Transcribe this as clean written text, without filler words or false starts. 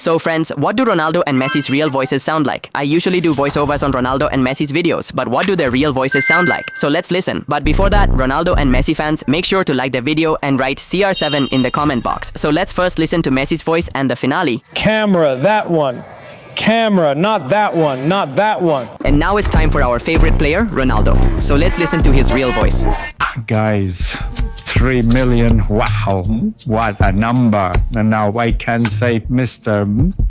So friends, what do Ronaldo and Messi's real voices sound like? I usually do voiceovers on Ronaldo and Messi's videos, but what do their real voices sound like? So let's listen. But before that, Ronaldo and Messi fans, make sure to like the video and write CR7 in the comment box. So let's first listen to Messi's voice and the finale. Camera, that one. Camera, not that one, not that one. And now it's time for our favorite player, Ronaldo. So let's listen to his real voice. Guys, 3 million, wow, what a number. And now I can say Mr.